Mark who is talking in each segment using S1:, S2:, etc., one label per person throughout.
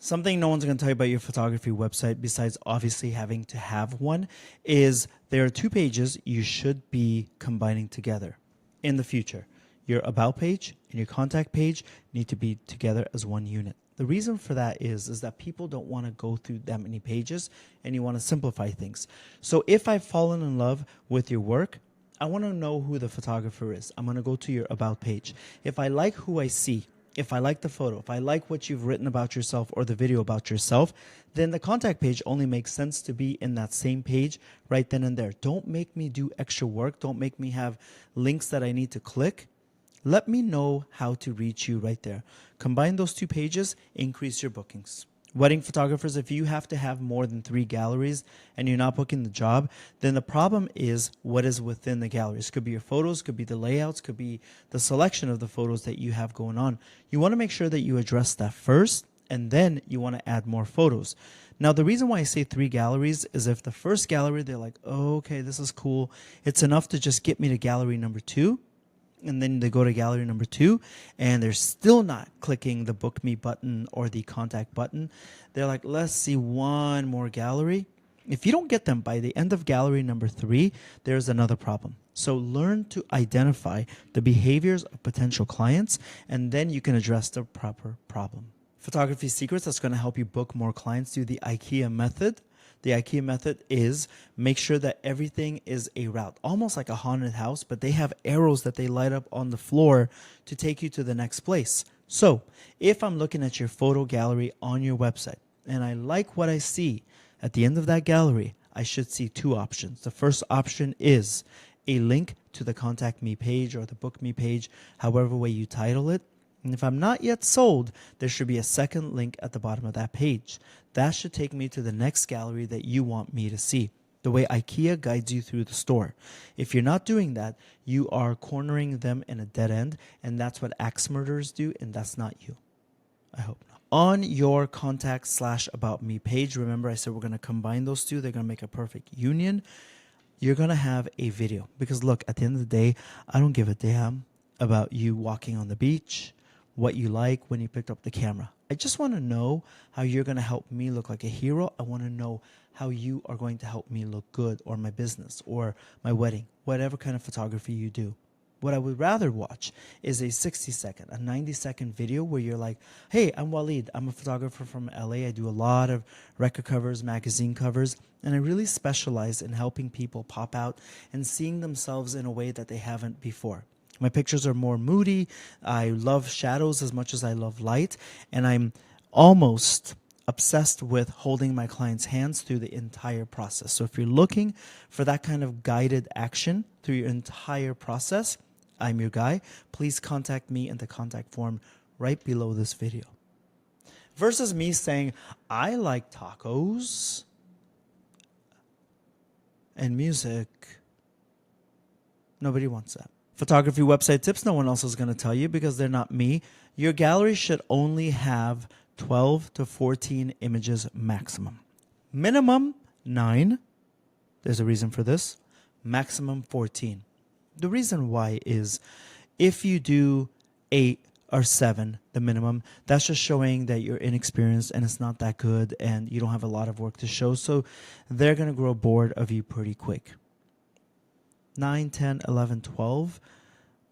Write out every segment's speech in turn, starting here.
S1: Something no one's going to tell you about your photography website, besides obviously having to have one, is there are two pages you should be combining together in the future. Your About page and your Contact page need to be together as one unit. The reason for that is that people don't want to go through that many pages and you want to simplify things. So if I've fallen in love with your work, I want to know who the photographer is. I'm going to go to your About page. If I like who I see, if I like the photo, if I like what you've written about yourself or the video about yourself, then the Contact page only makes sense to be in that same page right then and there. Don't make me do extra work. Don't make me have links that I need to click. Let me know how to reach you right there. Combine those two pages, increase your bookings. Wedding photographers, if you have to have more than 3 galleries and you're not booking the job, then the problem is what is within the galleries. Could be your photos, could be the layouts, could be the selection of the photos that you have going on. You want to make sure that you address that first, and then you want to add more photos. Now, the reason why I say 3 galleries is if the first gallery, they're like, oh, okay, this is cool. It's enough to just get me to gallery number 2. And then they go to gallery number 2 and they're still not clicking the book me button or the contact button. They're like, let's see one more gallery. If you don't get them by the end of gallery number 3, there's another problem. So learn to identify the behaviors of potential clients, and then you can address the proper problem. Photography secrets that's going to help you book more clients through the Ikea method. The Ikea method is make sure that everything is a route, almost like a haunted house, but they have arrows that they light up on the floor to take you to the next place. So if I'm looking at your photo gallery on your website and I like what I see at the end of that gallery, I should see 2 options. The first option is a link to the Contact Me page or the Book Me page, however way you title it. And if I'm not yet sold, there should be a second link at the bottom of that page. That should take me to the next gallery that you want me to see, the way Ikea guides you through the store. If you're not doing that, you are cornering them in a dead end, and that's what axe murderers do, and that's not you. I hope not. On your Contact/About Me page, remember I said we're going to combine those two. They're going to make a perfect union. You're going to have a video. Because look, at the end of the day, I don't give a damn about you walking on the beach, what you like when you picked up the camera. I just want to know how you're going to help me look like a hero. I want to know how you are going to help me look good, or my business, or my wedding, whatever kind of photography you do. What I would rather watch is a 60-second, a 90-second video where you're like, hey, I'm Walid. I'm a photographer from LA. I do a lot of record covers, magazine covers, and I really specialize in helping people pop out and seeing themselves in a way that they haven't before. My pictures are more moody. I love shadows as much as I love light. And I'm almost obsessed with holding my clients' hands through the entire process. So if you're looking for that kind of guided action through your entire process, I'm your guy. Please contact me in the contact form right below this video. Versus me saying, I like tacos and music. Nobody wants that. Photography website tips no one else is going to tell you because they're not me. Your gallery should only have 12 to 14 images maximum. Minimum 9. There's a reason for this. Maximum 14. The reason why is if you do 8 or 7, the minimum, that's just showing that you're inexperienced and it's not that good and you don't have a lot of work to show. So they're going to grow bored of you pretty quick. 9, 10, 11, 12.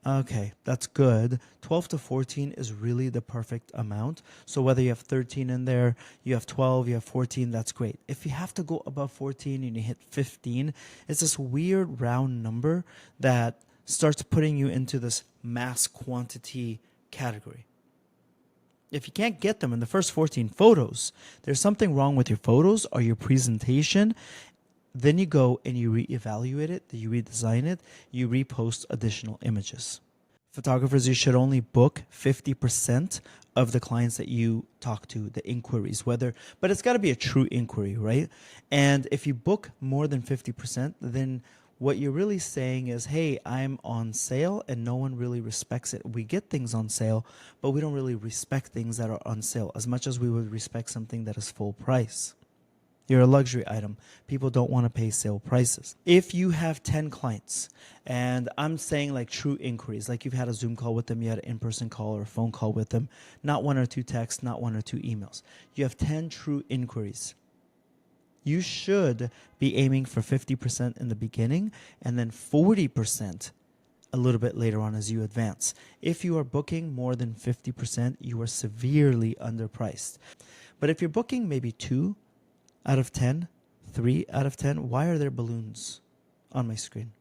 S1: Okay, that's good. 12 to 14 is really the perfect amount. So whether you have 13 in there, you have 12, you have 14, that's great. If you have to go above 14 and you hit 15, it's this weird round number that starts putting you into this mass quantity category. If you can't get them in the first 14 photos, there's something wrong with your photos or your presentation. Then you go and you reevaluate it, you redesign it, you repost additional images. Photographers, you should only book 50% of the clients that you talk to, the inquiries, but it's got to be a true inquiry, right? And if you book more than 50%, then what you're really saying is, hey, I'm on sale and no one really respects it. We get things on sale, but we don't really respect things that are on sale as much as we would respect something that is full price. You're a luxury item. People don't want to pay sale prices. If you have 10 clients, and I'm saying like true inquiries, like you've had a Zoom call with them, you had an in-person call or a phone call with them, not 1 or 2 texts, not 1 or 2 emails. You have 10 true inquiries. You should be aiming for 50% in the beginning and then 40% a little bit later on as you advance. If you are booking more than 50%, you are severely underpriced. But if you're booking maybe 2 out of 10, 3 out of 10, why are there balloons on my screen?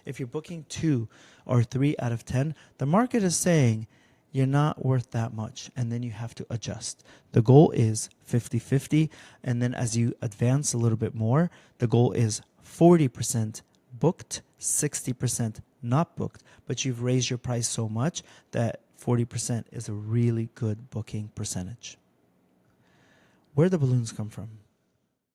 S1: If you're booking 2 or 3 out of 10, the market is saying you're not worth that much, and then you have to adjust. The goal is 50-50, and then as you advance a little bit more, the goal is 40% booked, 60% not booked, but you've raised your price so much that 40% is a really good booking percentage. Where do the balloons come from?